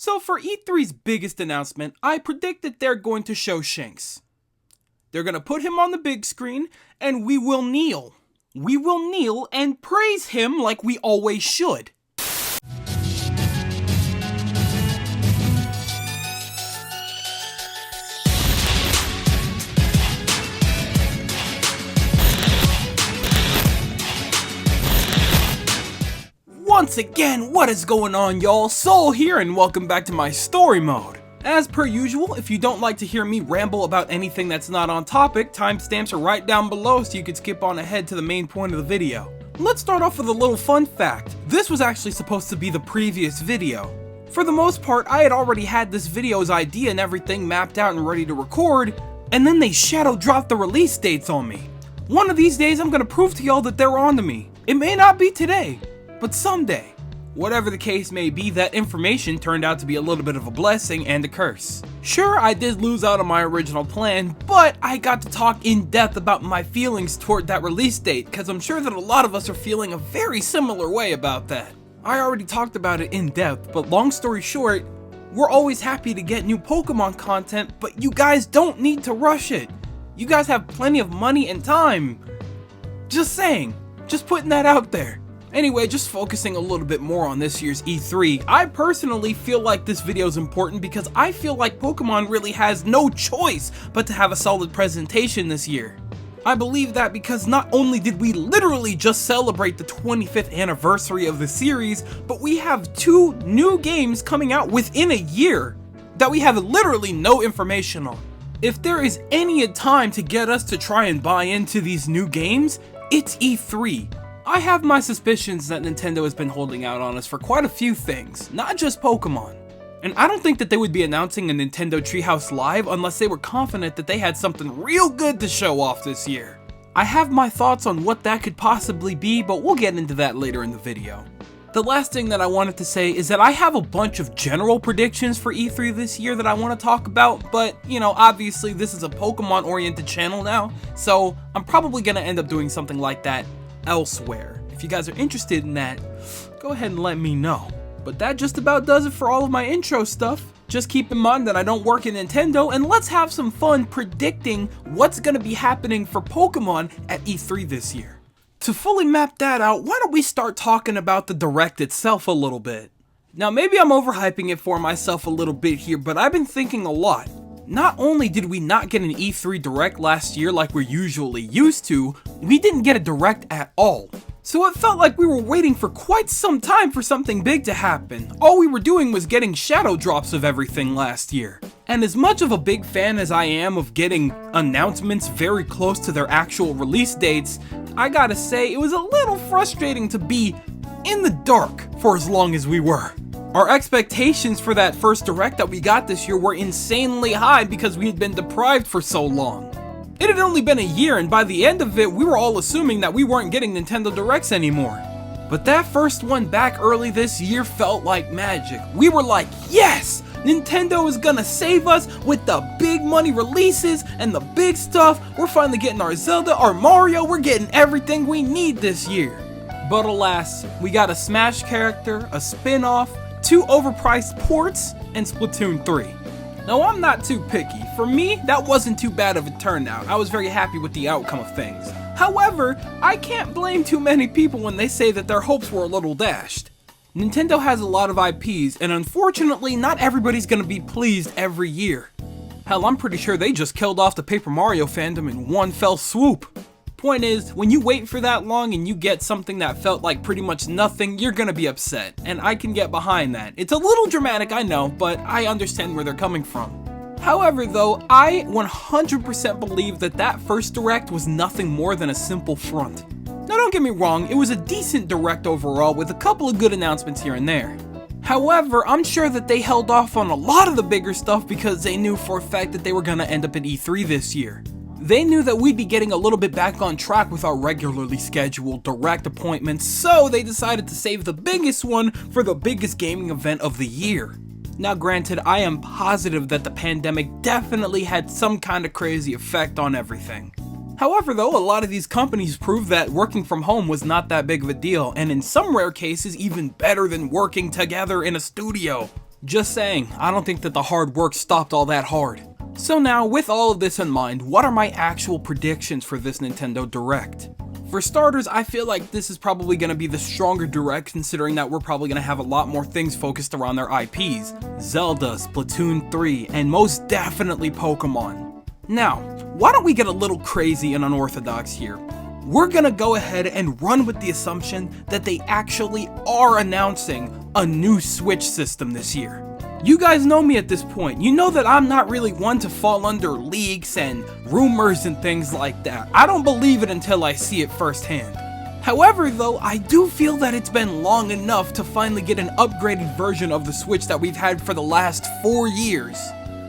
So for E3's biggest announcement, I predict that they're going to show Shanks. They're going to put him on the big screen, and we will kneel. We will kneel and praise him like we always should. Once again, what is going on, y'all? Soul here, and welcome back to my story mode. As per usual, if you don't like to hear me ramble about anything that's not on topic, timestamps are right down below so you can skip on ahead to the main point of the video. Let's start off with a little fun fact. This was actually supposed to be the previous video. For the most part, I had already had this video's idea and everything mapped out and ready to record, and then they shadow dropped the release dates on me. One of these days, I'm gonna prove to y'all that they're onto me. It may not be today, but someday. Whatever the case may be, that information turned out to be a little bit of a blessing and a curse. Sure, I did lose out on my original plan, but I got to talk in depth about my feelings toward that release date, because I'm sure that a lot of us are feeling a very similar way about that. I already talked about it in depth, but long story short, we're always happy to get new Pokemon content, but you guys don't need to rush it. You guys have plenty of money and time. Just saying, just putting that out there. Anyway, just focusing a little bit more on this year's E3, I personally feel like this video is important because I feel like Pokemon really has no choice but to have a solid presentation this year. I believe that because not only did we literally just celebrate the 25th anniversary of the series, but we have 2 new games coming out within a year that we have literally no information on. If there is any time to get us to try and buy into these new games, it's E3. I have my suspicions that Nintendo has been holding out on us for quite a few things, not just Pokemon. And I don't think that they would be announcing a Nintendo Treehouse Live unless they were confident that they had something real good to show off this year. I have my thoughts on what that could possibly be, but we'll get into that later in the video. The last thing that I wanted to say is that I have a bunch of general predictions for E3 this year that I want to talk about, but, you know, obviously this is a Pokemon-oriented channel now, so I'm probably going to end up doing something like that elsewhere. If you guys are interested in that, go ahead and let me know. But that just about does it for all of my intro stuff. Just keep in mind that I don't work at Nintendo, and let's have some fun predicting what's going to be happening for Pokemon at E3 this year. To fully map that out, why don't we start talking about the Direct itself a little bit. Now maybe I'm overhyping it for myself a little bit here, but I've been thinking a lot. Not only did we not get an E3 Direct last year like we're usually used to, we didn't get a Direct at all. So it felt like we were waiting for quite some time for something big to happen. All we were doing was getting shadow drops of everything last year. And as much of a big fan as I am of getting announcements very close to their actual release dates, I gotta say it was a little frustrating to be in the dark for as long as we were. Our expectations for that first Direct that we got this year were insanely high because we had been deprived for so long. It had only been a year, and by the end of it, we were all assuming that we weren't getting Nintendo Directs anymore. But that first one back early this year felt like magic. We were like, yes! Nintendo is gonna save us with the big money releases and the big stuff. We're finally getting our Zelda, our Mario, we're getting everything we need this year. But alas, we got a Smash character, a spin-off, 2 overpriced ports, and Splatoon 3. Now I'm not too picky. For me, that wasn't too bad of a turnout. I was very happy with the outcome of things. However, I can't blame too many people when they say that their hopes were a little dashed. Nintendo has a lot of IPs, and unfortunately, not everybody's gonna be pleased every year. Hell, I'm pretty sure they just killed off the Paper Mario fandom in one fell swoop. Point is, when you wait for that long and you get something that felt like pretty much nothing, you're gonna be upset, and I can get behind that. It's a little dramatic, I know, but I understand where they're coming from. However though, I 100% believe that that first Direct was nothing more than a simple front. Now don't get me wrong, it was a decent Direct overall with a couple of good announcements here and there. However, I'm sure that they held off on a lot of the bigger stuff because they knew for a fact that they were gonna end up at E3 this year. They knew that we'd be getting a little bit back on track with our regularly scheduled Direct appointments, so they decided to save the biggest one for the biggest gaming event of the year. Now granted, I am positive that the pandemic definitely had some kind of crazy effect on everything. However though, a lot of these companies proved that working from home was not that big of a deal, and in some rare cases even better than working together in a studio. Just saying, I don't think that the hard work stopped all that hard. So now, with all of this in mind, what are my actual predictions for this Nintendo Direct? For starters, I feel like this is probably going to be the stronger Direct, considering that we're probably going to have a lot more things focused around their IPs. Zelda, Splatoon 3, and most definitely Pokemon. Now, why don't we get a little crazy and unorthodox here? We're gonna go ahead and run with the assumption that they actually are announcing a new Switch system this year. You guys know me at this point. You know that I'm not really one to fall under leaks and rumors and things like that. I don't believe it until I see it firsthand. However though, I do feel that it's been long enough to finally get an upgraded version of the Switch that we've had for the last 4 years.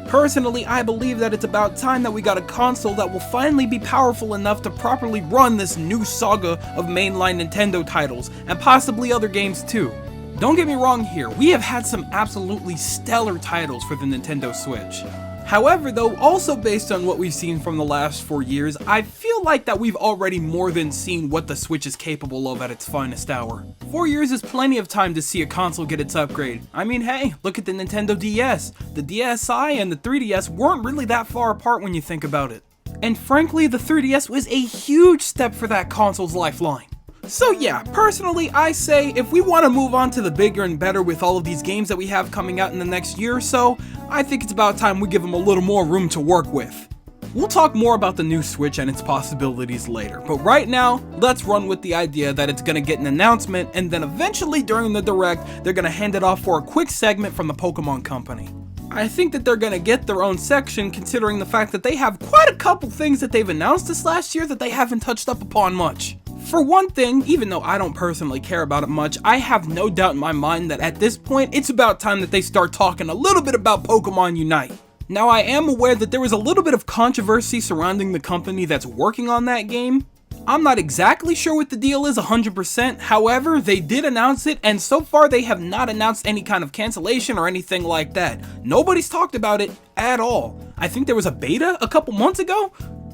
Personally, I believe that it's about time that we got a console that will finally be powerful enough to properly run this new saga of mainline Nintendo titles, and possibly other games too. Don't get me wrong here, we have had some absolutely stellar titles for the Nintendo Switch. However though, also based on what we've seen from the last 4 years, I feel like that we've already more than seen what the Switch is capable of at its finest hour. 4 years is plenty of time to see a console get its upgrade. I mean, hey, look at the Nintendo DS. The DSi and the 3DS weren't really that far apart when you think about it. And frankly, the 3DS was a huge step for that console's lifeline. So yeah, personally, I say if we want to move on to the bigger and better with all of these games that we have coming out in the next year or so, I think it's about time we give them a little more room to work with. We'll talk more about the new Switch and its possibilities later, but right now, let's run with the idea that it's gonna get an announcement, and then eventually during the Direct, they're gonna hand it off for a quick segment from the Pokemon Company. I think that they're gonna get their own section, considering the fact that they have quite a couple things that they've announced this last year that they haven't touched up upon much. For one thing, even though I don't personally care about it much, I have no doubt in my mind that at this point, it's about time that they start talking a little bit about Pokemon Unite. Now, I am aware that there was a little bit of controversy surrounding the company that's working on that game. I'm not exactly sure what the deal is 100%, however, they did announce it, and so far they have not announced any kind of cancellation or anything like that. Nobody's talked about it at all. I think there was a beta a couple months ago?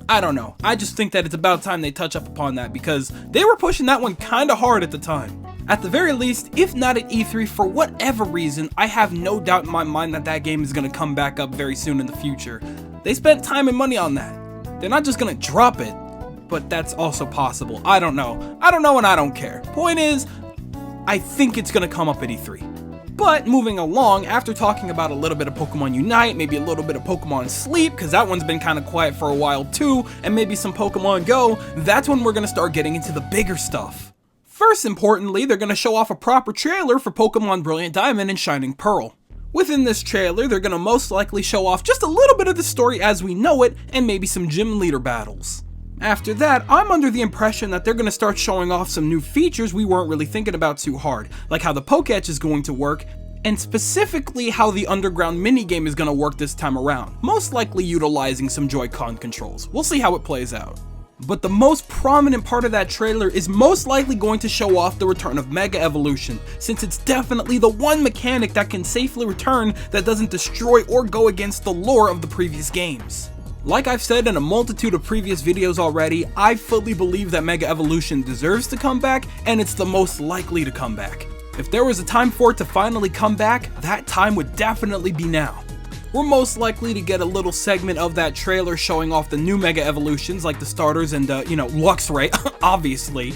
I don't know. I just think that it's about time they touch up upon that because they were pushing that one kinda hard at the time. At the very least, if not at E3 for whatever reason, I have no doubt in my mind that that game is gonna come back up very soon in the future. They spent time and money on that. They're not just gonna drop it, but that's also possible. I don't know. I don't know and I don't care. Point is, I think it's gonna come up at E3. But moving along, after talking about a little bit of Pokemon Unite, maybe a little bit of Pokemon Sleep, because that one's been kind of quiet for a while too, and maybe some Pokemon Go, that's when we're going to start getting into the bigger stuff. First importantly, they're going to show off a proper trailer for Pokemon Brilliant Diamond and Shining Pearl. Within this trailer, they're going to most likely show off just a little bit of the story as we know it, and maybe some gym leader battles. After that, I'm under the impression that they're going to start showing off some new features we weren't really thinking about too hard, like how the Pokétch is going to work, and specifically how the underground minigame is going to work this time around, most likely utilizing some Joy-Con controls. We'll see how it plays out. But the most prominent part of that trailer is most likely going to show off the return of Mega Evolution, since it's definitely the one mechanic that can safely return that doesn't destroy or go against the lore of the previous games. Like I've said in a multitude of previous videos already, I fully believe that Mega Evolution deserves to come back, and it's the most likely to come back. If there was a time for it to finally come back, that time would definitely be now. We're most likely to get a little segment of that trailer showing off the new Mega Evolutions like the starters and, Luxray, obviously.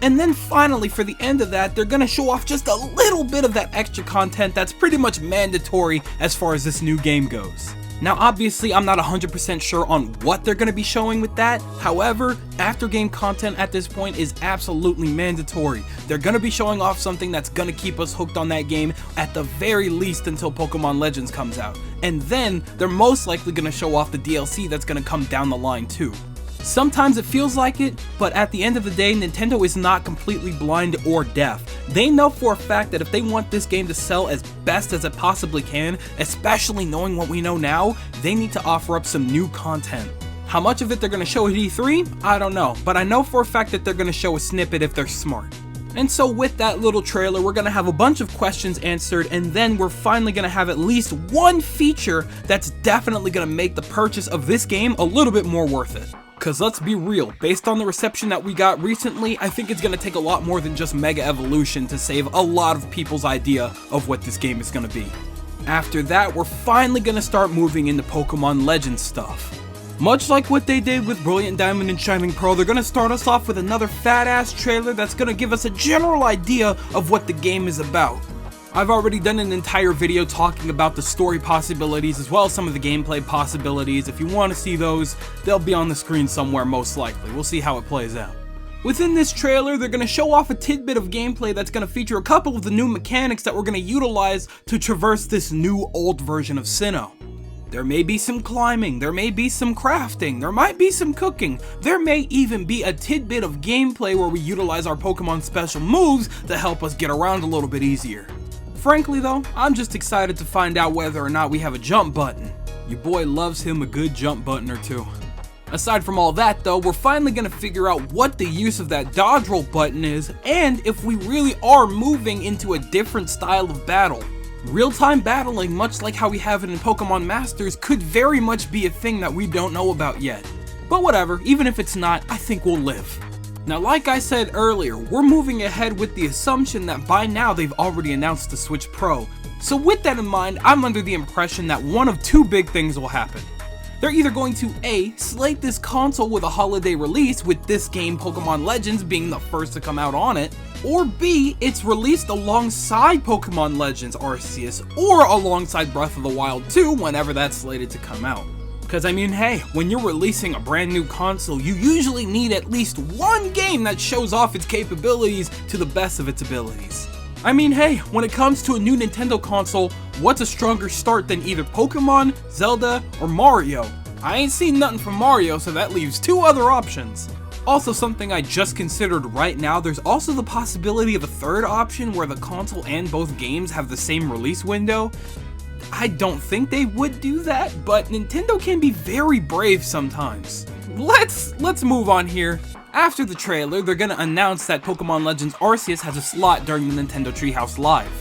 And then finally, for the end of that, they're gonna show off just a little bit of that extra content that's pretty much mandatory as far as this new game goes. Now obviously I'm not 100% sure on what they're going to be showing with that, however, after game content at this point is absolutely mandatory. They're going to be showing off something that's going to keep us hooked on that game at the very least until Pokemon Legends comes out, and then they're most likely going to show off the DLC that's going to come down the line too. Sometimes it feels like it, but at the end of the day, Nintendo is not completely blind or deaf. They know for a fact that if they want this game to sell as best as it possibly can, especially knowing what we know now, they need to offer up some new content. How much of it they're going to show at E3? I don't know, but I know for a fact that they're going to show a snippet if they're smart. And so with that little trailer, we're going to have a bunch of questions answered, and then we're finally going to have at least one feature that's definitely going to make the purchase of this game a little bit more worth it. Cause let's be real, based on the reception that we got recently, I think it's gonna take a lot more than just Mega Evolution to save a lot of people's idea of what this game is gonna be. After that, we're finally gonna start moving into Pokemon Legends stuff. Much like what they did with Brilliant Diamond and Shining Pearl, they're gonna start us off with another fat-ass trailer that's gonna give us a general idea of what the game is about. I've already done an entire video talking about the story possibilities as well as some of the gameplay possibilities. If you want to see those, they'll be on the screen somewhere most likely. We'll see how it plays out. Within this trailer, they're going to show off a tidbit of gameplay that's going to feature a couple of the new mechanics that we're going to utilize to traverse this new old version of Sinnoh. There may be some climbing, there may be some crafting, there might be some cooking, there may even be a tidbit of gameplay where we utilize our Pokemon special moves to help us get around a little bit easier. Frankly though, I'm just excited to find out whether or not we have a jump button. Your boy loves him a good jump button or two. Aside from all that though, we're finally going to figure out what the use of that dodge roll button is, and if we really are moving into a different style of battle. Real-time battling, much like how we have it in Pokemon Masters, could very much be a thing that we don't know about yet. But whatever, even if it's not, I think we'll live. Now like I said earlier, we're moving ahead with the assumption that by now they've already announced the Switch Pro. So with that in mind, I'm under the impression that one of two big things will happen. They're either going to A, slate this console with a holiday release, with this game Pokemon Legends being the first to come out on it, or B, it's released alongside Pokemon Legends Arceus, or alongside Breath of the Wild 2 whenever that's slated to come out. Because I mean, hey, when you're releasing a brand new console, you usually need at least one game that shows off its capabilities to the best of its abilities. I mean, hey, when it comes to a new Nintendo console, what's a stronger start than either Pokemon, Zelda, or Mario? I ain't seen nothing from Mario, so that leaves two other options. Also, something I just considered right now, there's also the possibility of a third option where the console and both games have the same release window. I don't think they would do that, but Nintendo can be very brave sometimes. Let's move on here. After the trailer, they're gonna announce that Pokemon Legends Arceus has a slot during the Nintendo Treehouse Live.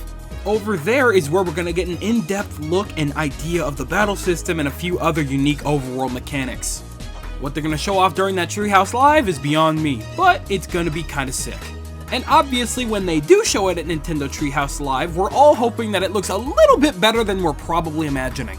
Over there is where we're gonna get an in-depth look and idea of the battle system and a few other unique overworld mechanics. What they're gonna show off during that Treehouse Live is beyond me, but it's gonna be kinda sick. And obviously when they do show it at Nintendo Treehouse Live, we're all hoping that it looks a little bit better than we're probably imagining.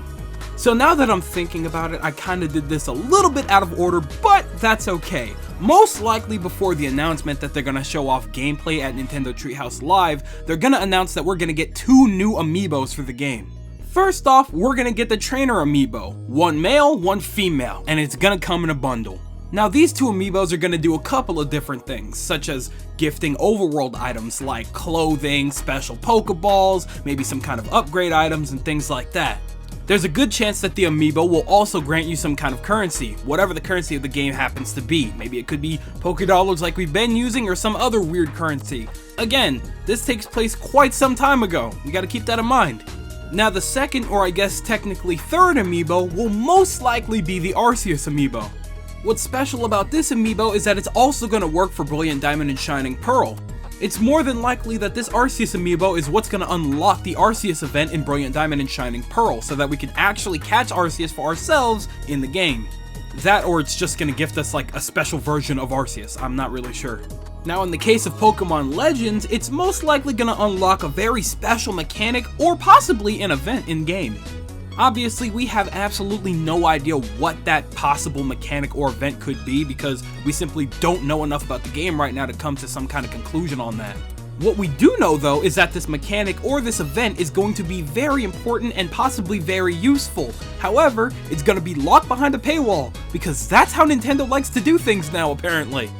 So now that I'm thinking about it, I kinda did this a little bit out of order, but that's okay. Most likely before the announcement that they're gonna show off gameplay at Nintendo Treehouse Live, they're gonna announce that we're gonna get two new amiibos for the game. First off, we're gonna get the trainer amiibo, one male, one female, and it's gonna come in a bundle. Now these two amiibos are gonna do a couple of different things, such as gifting overworld items like clothing, special Pokeballs, maybe some kind of upgrade items and things like that. There's a good chance that the amiibo will also grant you some kind of currency, whatever the currency of the game happens to be. Maybe it could be Pokédollars like we've been using or some other weird currency. Again, this takes place quite some time ago, we gotta keep that in mind. Now the second, or I guess technically third amiibo, will most likely be the Arceus amiibo. What's special about this amiibo is that it's also gonna work for Brilliant Diamond and Shining Pearl. It's more than likely that this Arceus amiibo is what's gonna unlock the Arceus event in Brilliant Diamond and Shining Pearl, so that we can actually catch Arceus for ourselves in the game. That, or it's just gonna gift us like a special version of Arceus, I'm not really sure. Now in the case of Pokemon Legends, it's most likely gonna unlock a very special mechanic or possibly an event in-game. Obviously, we have absolutely no idea what that possible mechanic or event could be because we simply don't know enough about the game right now to come to some kind of conclusion on that. What we do know though is that this mechanic or this event is going to be very important and possibly very useful. However, it's going to be locked behind a paywall because that's how Nintendo likes to do things now apparently.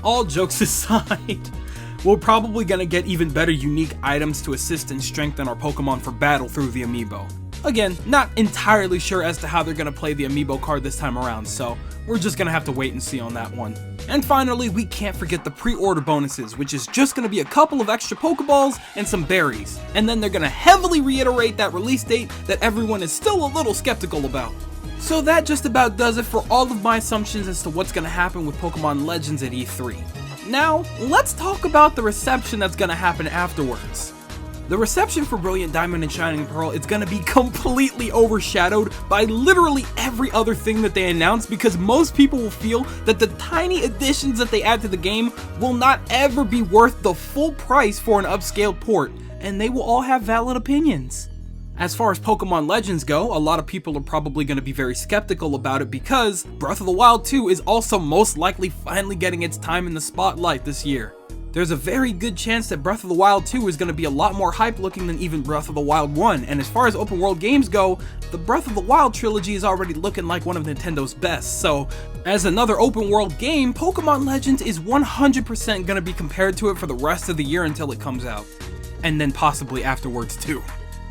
All jokes aside, we're probably going to get even better unique items to assist and strengthen our Pokemon for battle through the amiibo. Again, not entirely sure as to how they're going to play the amiibo card this time around, so we're just going to have to wait and see on that one. And finally, we can't forget the pre-order bonuses, which is just going to be a couple of extra Pokeballs and some berries. And then they're going to heavily reiterate that release date that everyone is still a little skeptical about. So that just about does it for all of my assumptions as to what's going to happen with Pokemon Legends at E3. Now, let's talk about the reception that's going to happen afterwards. The reception for Brilliant Diamond and Shining Pearl is going to be completely overshadowed by literally every other thing that they announce because most people will feel that the tiny additions that they add to the game will not ever be worth the full price for an upscaled port, and they will all have valid opinions. As far as Pokemon Legends go, a lot of people are probably going to be very skeptical about it because Breath of the Wild 2 is also most likely finally getting its time in the spotlight this year. There's a very good chance that Breath of the Wild 2 is going to be a lot more hype looking than even Breath of the Wild 1, and as far as open world games go, the Breath of the Wild trilogy is already looking like one of Nintendo's best, so as another open world game, Pokemon Legends is 100% going to be compared to it for the rest of the year until it comes out, and then possibly afterwards too.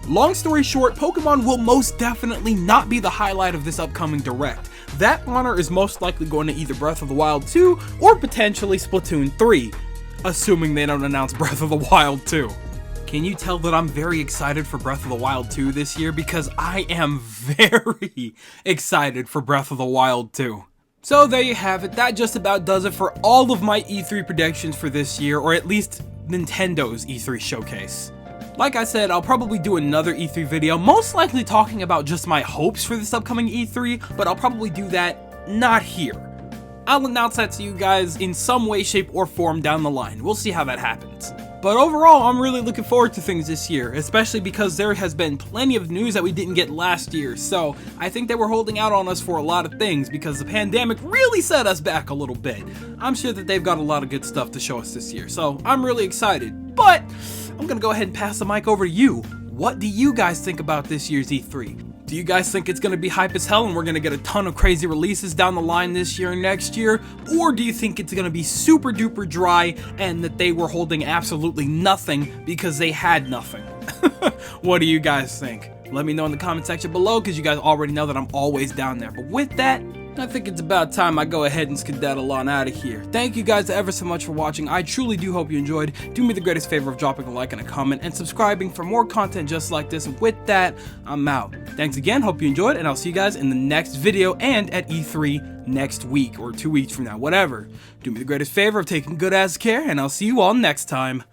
Long story short, Pokemon will most definitely not be the highlight of this upcoming Direct. That honor is most likely going to either Breath of the Wild 2 or potentially Splatoon 3. Assuming they don't announce Breath of the Wild 2. Can you tell that I'm very excited for Breath of the Wild 2 this year? Because I am very excited for Breath of the Wild 2. So there you have it, that just about does it for all of my E3 predictions for this year, or at least Nintendo's E3 showcase. Like I said, I'll probably do another E3 video, most likely talking about just my hopes for this upcoming E3, but I'll probably do that not here. I'll announce that to you guys in some way, shape, or form down the line. We'll see how that happens. But overall, I'm really looking forward to things this year, especially because there has been plenty of news that we didn't get last year, so I think they were holding out on us for a lot of things because the pandemic really set us back a little bit. I'm sure that they've got a lot of good stuff to show us this year, so I'm really excited. But I'm gonna go ahead and pass the mic over to you. What do you guys think about this year's E3? Do you guys think it's going to be hype as hell and we're going to get a ton of crazy releases down the line this year and next year? Or do you think it's going to be super duper dry and that they were holding absolutely nothing because they had nothing? What do you guys think? Let me know in the comment section below because you guys already know that I'm always down there. But with that, I think it's about time I go ahead and skedaddle on out of here. Thank you guys ever so much for watching. I truly do hope you enjoyed. Do me the greatest favor of dropping a like and a comment and subscribing for more content just like this. And with that, I'm out. Thanks again, hope you enjoyed, and I'll see you guys in the next video and at E3 next week or 2 weeks from now, whatever. Do me the greatest favor of taking good ass care, and I'll see you all next time.